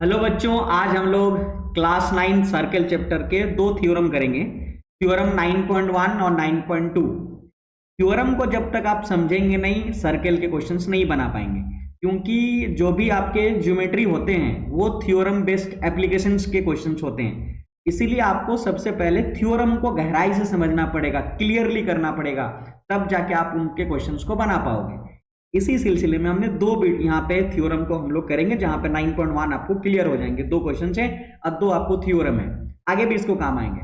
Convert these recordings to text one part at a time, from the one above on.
Hello बच्चों, आज हम लोग क्लास 9 सर्कल चैप्टर के दो थ्योरम करेंगे। थ्योरम 9.1 और 9.2। थ्योरम को जब तक आप समझेंगे नहीं, सर्कल के क्वेश्चंस नहीं बना पाएंगे, क्योंकि जो भी आपके ज्योमेट्री होते हैं वो थ्योरम बेस्ड एप्लीकेशंस के क्वेश्चंस होते हैं। इसीलिए आपको सबसे पहले थ्योरम को गहराई से समझना पड़ेगा, क्लियरली करना पड़ेगा, तब जाके आप उनके क्वेश्चंस को बना पाओगे। इसी सिलसिले में हमने दो यहाँ पे थ्योरम को हम लोग करेंगे, जहां पे 9.1 आपको क्लियर हो जाएंगे। दो क्वेश्चन है और दो आपको थ्योरम है, आगे भी इसको काम आएंगे।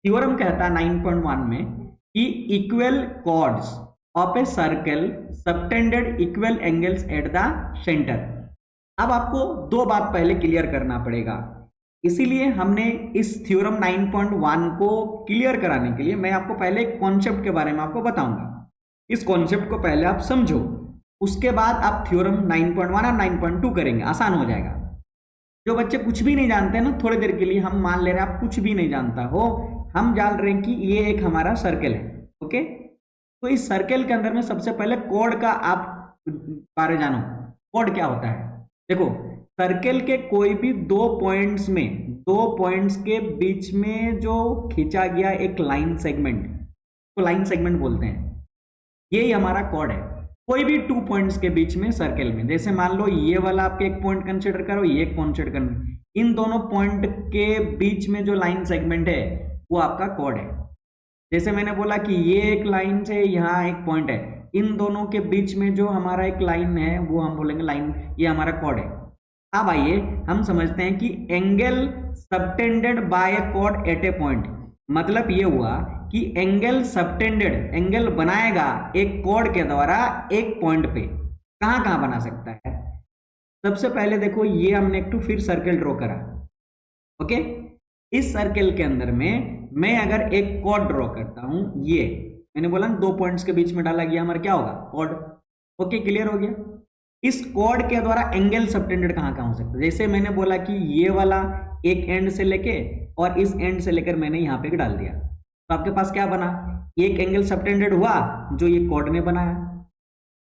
थ्योरम कहता है 9.1 में कि equal chords of a circle subtended equal angles at the centre. अब आपको दो बात पहले क्लियर करना पड़ेगा, इसीलिए हमने इस थ्योरम 9.1 को क्लियर कराने के लिए मैं आपको पहले एक कॉन्सेप्ट के बारे में आपको बताऊंगा। इस कॉन्सेप्ट को पहले आप समझो, उसके बाद आप थ्योरम 9.1 और 9.2 करेंगे, आसान हो जाएगा। जो बच्चे कुछ भी नहीं जानते ना, थोड़ी देर के लिए हम मान ले रहे हैं आप कुछ भी नहीं जानता हो, हम जान रहे हैं कि ये एक हमारा सर्कल है। ओके, तो इस सर्कल के अंदर में सबसे पहले कोड का आप बारे जानो। कोड क्या होता है? देखो, सर्कल के कोई भी दो पॉइंट्स में, दो पॉइंट्स के बीच में जो खींचा गया एक लाइन सेगमेंट, तो लाइन सेगमेंट बोलते हैं, यही हमारा कोड है। कोई भी टू पॉइंट्स के बीच में सर्कल में, जैसे मान लो ये वाला आपके एक पॉइंट कंसीडर करो, ये एक कंसीडर करो, इन दोनों पॉइंट के बीच में जो लाइन सेगमेंट है वो आपका कोड है। जैसे मैंने बोला कि ये एक लाइन से यहाँ एक पॉइंट है, इन दोनों के बीच में जो हमारा एक लाइन है वो हम बोलेंगे लाइन, ये हमारा कोड है। अब आइए हम समझते हैं कि एंगल सबटेंडेड बाय ए कोड एट ए पॉइंट, मतलब ये हुआ कि एंगल सबटेंडेड, एंगल बनाएगा एक कोड के द्वारा एक पॉइंट पे। कहां कहां बना सकता है? सबसे पहले देखो, ये हमने एक फिर सर्कल ड्रॉ करा। ओके, इस सर्कल के अंदर में मैं अगर एक कोड ड्रॉ करता हूं, ये मैंने बोला ना, दो पॉइंट्स के बीच में डाला गया हमारा क्या होगा? कोड। ओके, क्लियर हो गया। इस कोड के द्वारा एंगल सबटेंडेड कहां कहां हो सकता है? जैसे मैंने बोला कि ये वाला एक एंड से लेके और इस एंड से लेकर मैंने यहां पे डाल दिया, तो आपके पास क्या बना? एक एंगल सबटेंडेड हुआ जो ये कोड ने बनाया।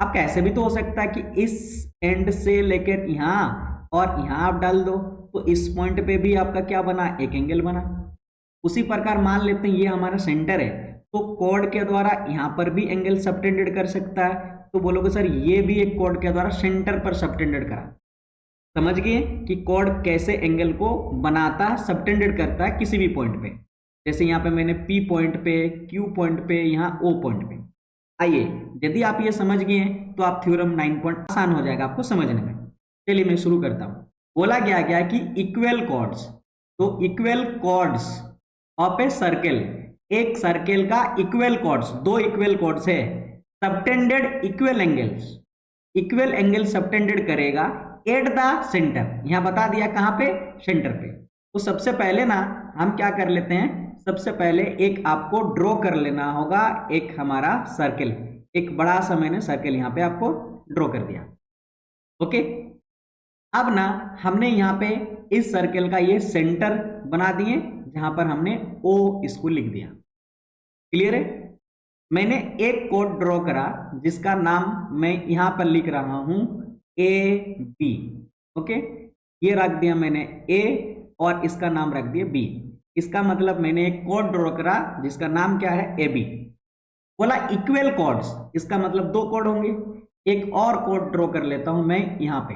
अब कैसे भी तो हो सकता है कि इस एंड से लेकर यहां और यहां आप डाल दो, तो इस पॉइंट पे भी आपका क्या बना? एक एंगल बना। उसी प्रकार मान लेते हैं ये हमारा सेंटर है, तो कोड के द्वारा यहां पर भी एंगल सबटेंडेड कर सकता है, तो बोलोगे सर ये भी एक कोड के द्वारा सेंटर पर सबटेंडेड करा। समझ गए कि कोड कैसे एंगल को बनाता है, सबटेंडेड करता है किसी भी पॉइंट पे। जैसे यहाँ पे मैंने P पॉइंट पे, Q पॉइंट पे, यहाँ O पॉइंट पे। आइए, यदि आप ये समझ गए हैं तो आप थ्योरम 9 पॉइंट आसान हो जाएगा आपको समझने में। चलिए मैं शुरू करता हूँ। बोला गया कि इक्वल कॉर्ड्स, तो equal chords of a circle, एक सर्कल का इक्वल कॉर्ड्स, दो इक्वल कॉर्ड्स है, subtended equal angles, equal angle subtended करेगा एट द सेंटर। यहां बता दिया कहां पे? सेंटर पे। तो सबसे पहले ना हम क्या कर लेते हैं, सबसे पहले एक आपको ड्रॉ कर लेना होगा, एक हमारा सर्कल, एक बड़ा सा मैंने सर्कल यहां पे आपको ड्रॉ कर दिया। ओके, अब ना हमने यहाँ पे इस सर्कल का ये सेंटर बना दिए, जहां पर हमने O इसको लिख दिया। क्लियर है? मैंने एक कोड ड्रॉ करा जिसका नाम मैं यहां पर लिख रहा हूं AB। ओके, ये रख दिया मैंने A और इसका नाम रख दिया B। इसका मतलब मैंने एक कोड ड्रॉ करा जिसका नाम क्या है? AB। बोला इक्वल कोड्स, इसका मतलब दो कोड होंगे। एक और कोड ड्रॉ कर लेता हूं मैं यहां पे,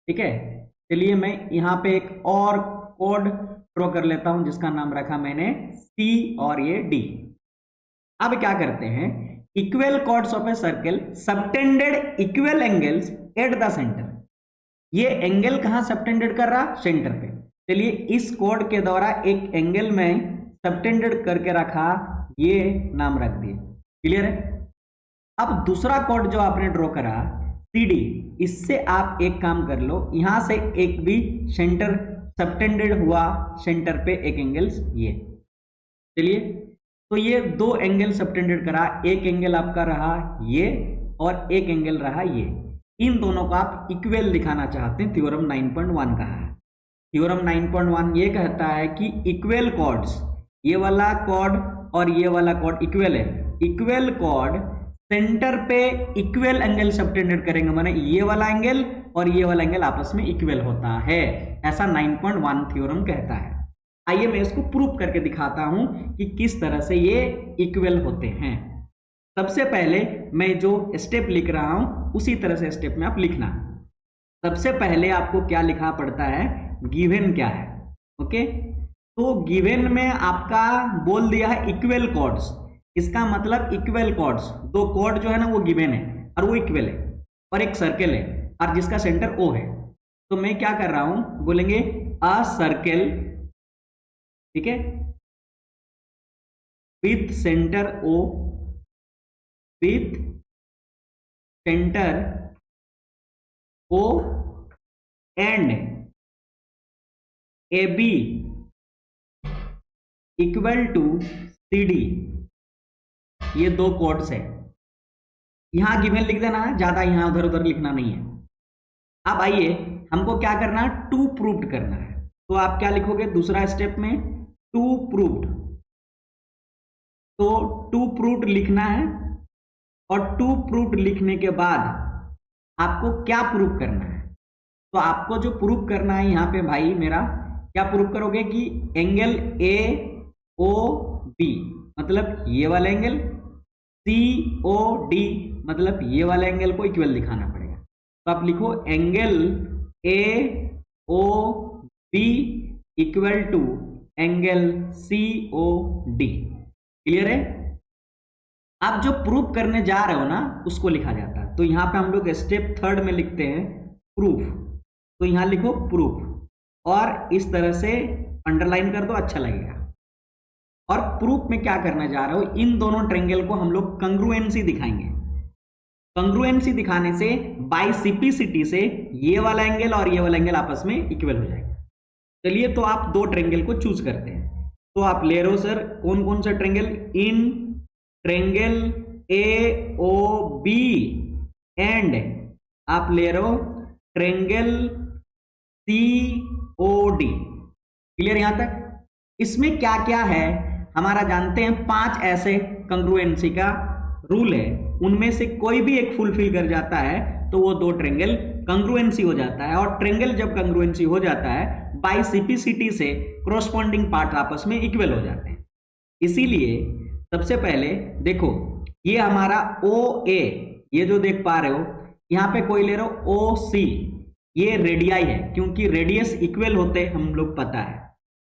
ठीक है? चलिए मैं यहां पे एक और कोड ड्रॉ कर लेता हूं जिसका नाम रखा मैंने C और ये D। अब क्या करते हैं, equal chords of a circle subtended equal angles at the centre. ये एंगल कहां सबटेंडेड कर रहा? सेंटर पे। चलिए इस कोड के द्वारा एक एंगल में सबटेंडेड करके रखा, ये नाम रख दिए। क्लियर है? अब दूसरा कोड जो आपने ड्रॉ करा CD, इससे आप एक काम कर लो, यहां से एक भी सेंटर सबटेंडेड हुआ, सेंटर पे एक एंगल्स ये। चलिए, तो ये दो एंगल सबटेंडेड करा, एक एंगल आपका रहा ये और एक एंगल रहा ये। इन दोनों को आप इक्वल दिखाना चाहते हैं, थ्योरम 9.1 कहा है। थ्योरम 9.1 ये कहता है कि इक्वल कॉर्ड्स, ये वाला कॉर्ड और ये वाला कॉर्ड इक्वल है, इक्वल कॉर्ड सेंटर पे इक्वल एंगल सबटेंडेड करेंगे, माने ये वाला एंगल और ये वाला एंगल आपस में इक्वल होता है, ऐसा 9.1 थ्योरम कहता है। आइए मैं इसको प्रूफ करके दिखाता हूं कि किस तरह से ये इक्वल होते हैं। सबसे पहले मैं जो स्टेप लिख रहा हूं उसी तरह से स्टेप में आप लिखना। सबसे पहले आपको क्या लिखना पड़ता है, गिवन क्या है। ओके, तो गिवन में आपका बोल दिया है इक्वल कॉर्ड्स, इसका मतलब इक्वल कॉर्ड्स, दो कॉर्ड जो है ना वो गिवन है और वो इक्वल है, और एक सर्कल है और जिसका सेंटर ओ है। तो मैं क्या कर रहा हूं, बोलेंगे अ सर्कल, ठीक है, with centre O, with centre O and A B equal to C D, ये दो कॉर्ड्स है। यहां गिवन लिख देना है, ज्यादा यहां उधर उधर लिखना नहीं है। अब आइए हमको क्या करना है, टू प्रूव्ड करना है। तो आप क्या लिखोगे दूसरा स्टेप में, टू प्रूव्ड। तो टू प्रूव्ड लिखना है, और टू प्रूव्ड लिखने के बाद आपको क्या प्रूव करना है। तो आपको जो प्रूव करना है यहाँ पे भाई मेरा, क्या प्रूव करोगे कि एंगल ए ओ बी मतलब ये वाला एंगल, सी ओ डी मतलब ये वाला एंगल को इक्वल दिखाना पड़ेगा। तो आप लिखो angle A O B equal to angle C O D. Clear है। आप जो प्रूफ करने जा रहे हो ना उसको लिखा जाता है। तो यहाँ पे हम लोग स्टेप थर्ड में लिखते हैं प्रूफ। तो यहाँ लिखो प्रूफ, और इस तरह से अंडरलाइन कर दो, अच्छा लगेगा। और प्रूफ में क्या करना जा रहे हो, इन दोनों ट्रायंगल को हम लोग कंग्रुएंसी दिखाएंगे। कंग्रुएंसी दिखाने से बाइसिपिसिटी से ये वाला एंगल और ये वाला एंगल आपस में इक्वल हो जाएगा। चलिए तो आप दो ट्रायंगल को चूज करते हैं। तो आप ले रहे हो सर कौन कौन सा triangle, in triangle A O B and आप ले रहे हो triangle C O D. Clear यहां तक। इसमें क्या क्या है हमारा जानते हैं, 5 ऐसे कंग्रुएंसी का रूल है, उनमें से कोई भी एक फुलफिल कर जाता है तो वो दो ट्रायंगल कंग्रुएंसी हो जाता है। और ट्रायंगल जब कंग्रुएंसी हो जाता है बाइसिपिसिटी से कॉरस्पॉन्डिंग पार्ट आपस में इक्वल हो जाते हैं। इसीलिए सबसे पहले देखो ये हमारा ओ ए, ये जो देख पा रहे हो यहाँ पे कोई ले रहे हो ओ सी, ये रेडियाई है क्योंकि रेडियस इक्वल होते हम लोग पता है।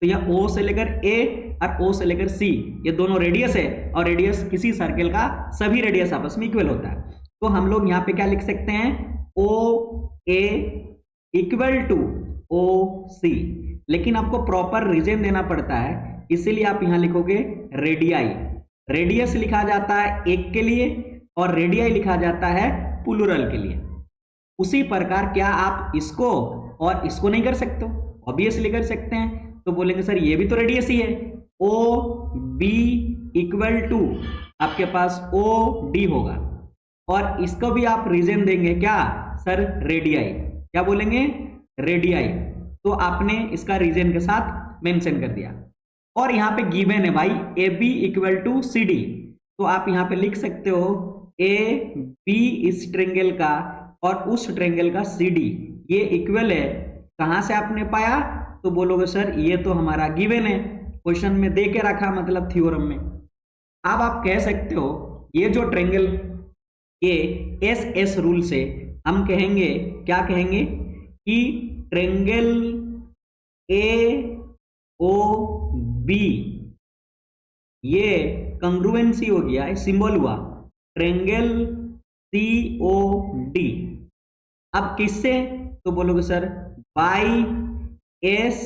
तो यह ओ से लेकर ए और ओ से लेकर सी ये दोनों रेडियस है, और रेडियस किसी सर्कल का सभी रेडियस आपस में इक्वल होता है। तो हम लोग यहाँ पे क्या लिख सकते हैं, ओ ए इक्वल टू ओ सी। लेकिन आपको प्रॉपर रीजन देना पड़ता है, इसीलिए आप यहाँ लिखोगे रेडियाई। रेडियस लिखा जाता है एक के लिए और रेडियाई लिखा जाता है प्लूरल के लिए। उसी प्रकार क्या आप इसको और इसको नहीं कर सकते हो, ऑब्वियसली कर सकते हैं। तो बोलेंगे सर ये भी तो रेडियस ही है, ओ बी इक्वल टू आपके पास ओ डी होगा, और इसको भी आप रीजन देंगे क्या सर, रेडियाई। क्या बोलेंगे, रेडियाई। तो आपने इसका रीजन के साथ मेंशन कर दिया। और यहाँ पे गिवन है भाई A B equal to C D. तो आप यहाँ पे लिख सकते हो ए बी इस ट्रायंगल का और उस ट्रायंगल का सी डी ये इक्वल है। कहाँ से आपने पाया, तो बोलोगे सर ये तो हमारा गिवन है, क्वेश्चन में दे के रखा, मतलब थ्योरम में। अब आप कह सकते हो ये जो ट्रायंगल ये एस एस रूल से हम कहेंगे, क्या कहेंगे कि ट्रायंगल ए ओ बी ये कंग्रुएंसी हो गया, सिंबल हुआ ट्रायंगल सी ओ डी। अब किससे, तो बोलोगे sir by S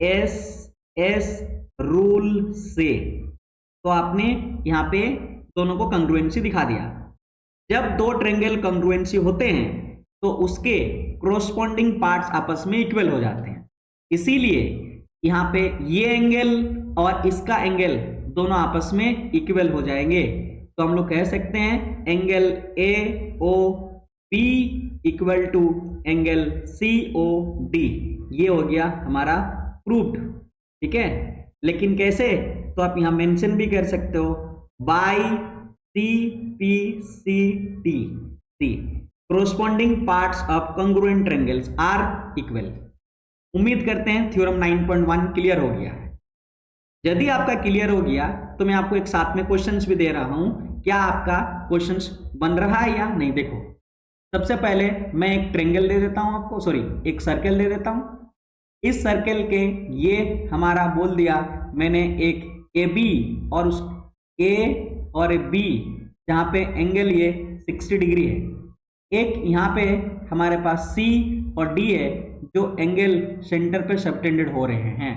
S S rule से। तो आपने यहाँ पे दोनों को कंग्रुएंसी दिखा दिया। जब दो ट्रायंगल कंग्रुएंसी होते हैं तो उसके कॉरस्पॉन्डिंग पार्ट्स आपस में इक्वल हो जाते हैं। इसीलिए यहाँ पे ये एंगल और इसका एंगल दोनों आपस में इक्वल हो जाएंगे। तो हम लोग कह सकते हैं angle A O B equal to angle C O D. ये हो गया हमारा प्रूव्ड। ठीक है, लेकिन कैसे, तो आप यहाँ मेंशन भी कर सकते हो by C P C T C. corresponding parts of congruent triangles are equal। उम्मीद करते हैं थ्योरम 9.1 क्लियर हो गया है। यदि आपका क्लियर हो गया तो मैं आपको एक साथ में क्वेश्चंस भी दे रहा हूं, क्या आपका क्वेश्चंस बन रहा है या नहीं। देखो, सबसे पहले मैं एक ट्रायंगल दे देता हूं आपको, सॉरी एक सर्कल दे देता हूं। इस सर्कल के ये हमारा बोल दिया मैंने एक ए बी और उस ए और बी जहां पे एंगल ये 60 डिग्री है, एक यहाँ पे हमारे पास सी और डी है जो एंगल सेंटर पे सबटेंडेड हो रहे हैं।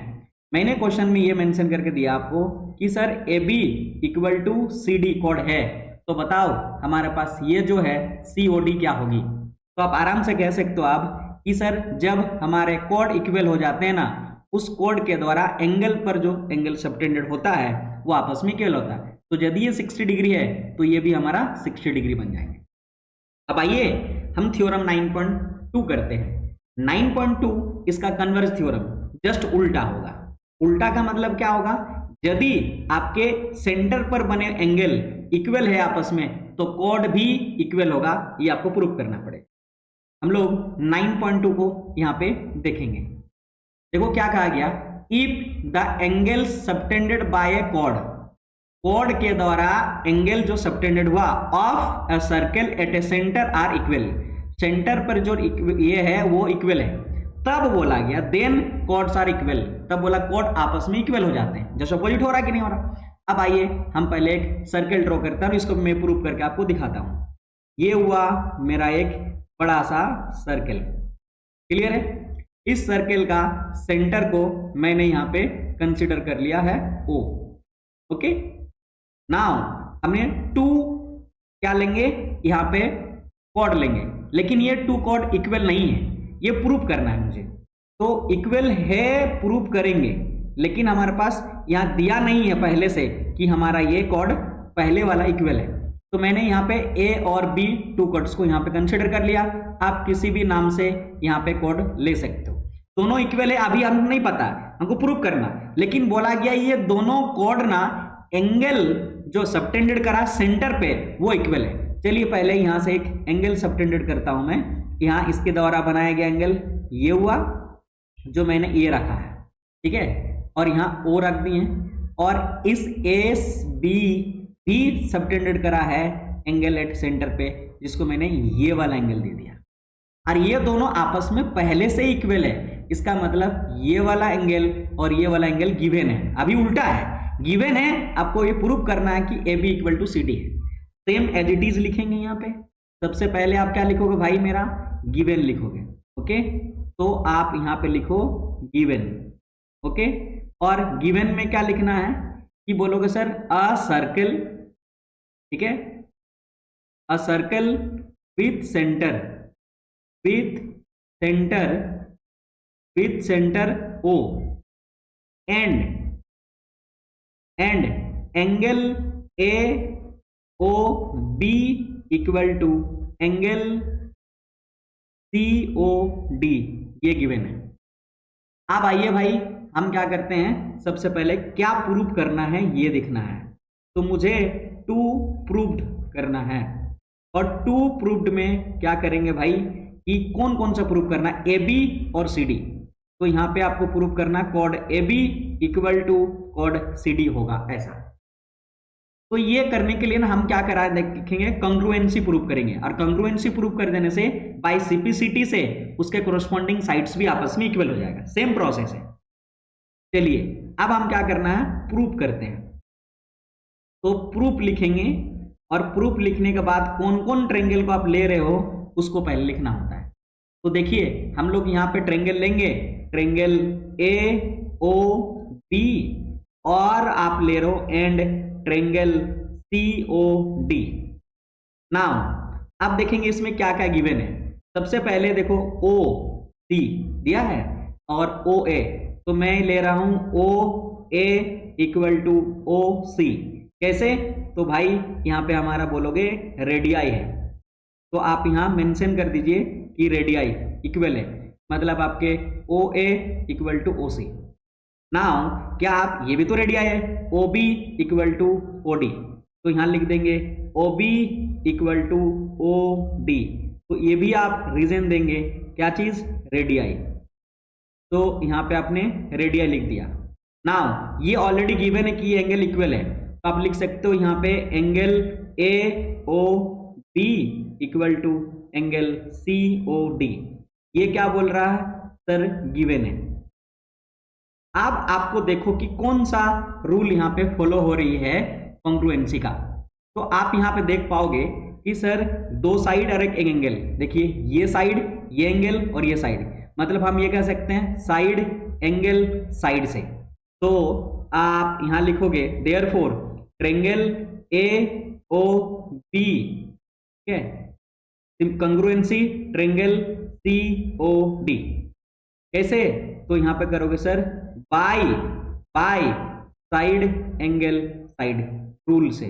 मैंने क्वेश्चन में ये मेंशन करके दिया आपको कि sir A B equal to C D कोड है, तो बताओ हमारे पास ये जो है सी ओ डी क्या होगी। तो आप आराम से कह सकते हो आप कि सर जब हमारे कोड इक्वल हो जाते हैं ना, उस कोड के द्वारा एंगल पर जो एंगल सबटेंडेड होता है वो आपस में इक्वल होता है। तो यदि ये 60 डिग्री है तो ये भी हमारा 60 डिग्री बन जाएंगे। अब आइए हम थ्योरम 9.2 करते हैं। 9.2 इसका कन्वर्ज थ्योरम जस्ट उल्टा होगा। उल्टा का मतलब क्या होगा, यदि आपके सेंटर पर बने एंगल इक्वल है आपस में तो कोड भी इक्वल होगा, ये आपको प्रूव करना पड़ेगा। हम लोग 9.2 को यहां पे देखेंगे। देखो क्या कहा गया, if the angle subtended by a code, code के द्वारा एंगल जो सबटेंडेड हुआ of a circle eight A centre are equal, centre पर जो ये है वो इक्वल है, तब बोला गया देन कोड्स आर इक्वल, तब बोला कोड आपस में इक्वल हो जाते हैं। जैसे अपोजिट हो रहा है कि नहीं हो रहा। अब आइए हम पहले एक सर्कल ड्रॉ करते हैं, इसको मैं प्रूव करके आपको दिखाता हूं। ये हुआ मेरा एक बड़ा सा सर्कल, क्लियर है। इस सर्कल का सेंटर को मैंने यहां पे कंसीडर कर लिया है O, ओके। नाउ हमने 2 क्या लेंगे, यहां पे कोड लेंगे, लेकिन ये 2 कोड इक्वल नहीं है, ये प्रूव करना है मुझे। तो इक्वल है प्रूव करेंगे, लेकिन हमारे पास यहां दिया नहीं है पहले से कि हमारा ये कोड पहले वाला इक्वल है। तो मैंने यहाँ पे ए और बी 2 कोड्स को यहाँ पे कंसीडर कर लिया। आप किसी भी नाम से यहाँ पे कोड ले सकते हो। दोनों इक्वल है, अभी हमको नहीं पता, हमको प्रूव करना, लेकिन बोला गया ये दोनों कोड ना एंगल जो सबटेंडेड करा सेंटर पे वो इक्वल है। चलिए पहले यहाँ से एक एंगल सबटेंडेड करता हूं मैं। यहाँ इसके द्वारा बनाया गया एंगल ये हुआ जो मैंने ये रखा है, ठीक है, और यहाँ ओ रख दिए, और इस एस बी भी सबटेंडेड करा है एंगल एट सेंटर पे, जिसको मैंने ये वाला एंगल दे दिया। और ये दोनों आपस में पहले से इक्वल है, इसका मतलब ये वाला एंगल और ये वाला एंगल गिवन है। अभी उल्टा है, गिवन है, आपको ये प्रूव करना है कि A B equal to C D है। सेम एज इट इज लिखेंगे यहाँ पे। सबसे पहले आप क्या लिखोगे भाई, मेरा गिवन लिखोगे, ओके। तो आप यहाँ पे लिखो गिवन, ओके। और गिवन में क्या लिखना है कि बोलोगे सर अ सर्कल, ठीक है, a circle with centre, with centre, with centre O and angle A O B equal to angle C O D, ये गिवन है। अब आइए भाई हम क्या करते हैं, सबसे पहले क्या प्रूव करना है ये देखना है। तो मुझे 2 प्रूव्ड करना है, और 2 प्रूव्ड में क्या करेंगे भाई कि कौन कौन सा प्रूव करना है, ए बी और सी डी। तो यहाँ पे आपको प्रूव करना code A B equal to code C D होगा, ऐसा। तो ये करने के लिए ना हम क्या करा देखेंगे, कंग्रुएंसी प्रूव करेंगे, और कंग्रुएंसी प्रूव कर देने से बाय सिपिसिटी से उसके कोरस्पॉन्डिंग साइड्स भी आपस में इक्वल हो जाएगा। सेम प्रोसेस है। चलिए अब हम क्या करना है, प्रूफ करते हैं। तो प्रूफ लिखेंगे, और प्रूफ लिखने के बाद कौन कौन ट्रायंगल को आप ले रहे हो उसको पहले लिखना होता है। तो देखिए हम लोग यहाँ पे ट्रायंगल लेंगे, ट्रायंगल ए ओ बी, और आप ले रहे हो and triangle C O D. Now अब देखेंगे इसमें क्या क्या गिवन है। सबसे पहले देखो ओ सी दिया है और ओ ए, तो मैं ले रहा हूं ओ ए इक्वल टू ओ सी। कैसे, तो भाई यहाँ पे हमारा बोलोगे रेडियाई है, तो आप यहाँ मेंशन कर दीजिए कि रेडियाई इक्वल है, मतलब आपके O A equal to O C. Now क्या आप ये भी तो रेडियाई है, O B equal to O D, तो यहाँ लिख देंगे O B equal to O D. तो ये भी आप रीजन देंगे, क्या चीज, रेडियाई। तो यहाँ पे आपने रेडियाई लिख दिया। नाउ ये ऑलरेडी गिवन है कि एंगल इक्वल है, तो आप लिख सकते हो यहाँ पे angle A O B equal to angle C O D. ये क्या बोल रहा है सर, गिवन है। अब आपको देखो कि कौन सा रूल यहाँ पे फॉलो हो रही है कॉन्ग्रुएंसी का। तो आप यहाँ पे देख पाओगे कि सर दो साइड और एक एंगल, देखिए ये साइड, ये एंगल और ये साइड, मतलब हम ये कह सकते हैं साइड एंगल साइड से। तो आप यहां लिखोगे therefore triangle A O B, ठीक है, कंग्रुएंसी ट्रायंगल सी ओ डी। कैसे, तो यहां पे करोगे sir by side angle side rule से,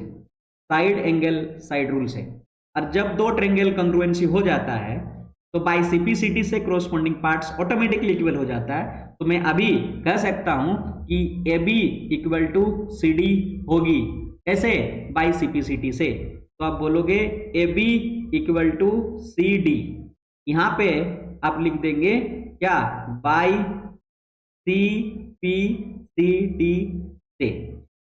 साइड एंगल साइड रूल से। और जब दो ट्रायंगल कंग्रुएंसी हो जाता है तो बाय सीपीसीटी से कोरोस्पोंडिंग पार्ट्स ऑटोमेटिकली इक्वल हो जाता है। तो मैं अभी कह सकता हूं कि A B equal to C D होगी, ऐसे बाय सीपीसीटी से। तो आप बोलोगे A B equal to C D, यहां पे आप लिख देंगे क्या, by C P C D से।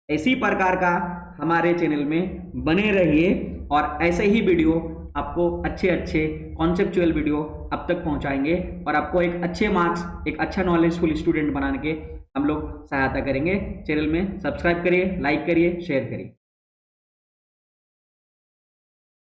इसी प्रकार का हमारे चैनल में बने रहिए और ऐसे ही वीडियो आपको अच्छे कॉन्सेप्चुअल वीडियो अब तक पहुंचाएंगे और आपको एक अच्छे मार्क्स, एक अच्छा नॉलेजफुल स्टूडेंट बनाने के हम लोग सहायता करेंगे। चैनल में सब्सक्राइब करिए, लाइक करिए, शेयर करिए।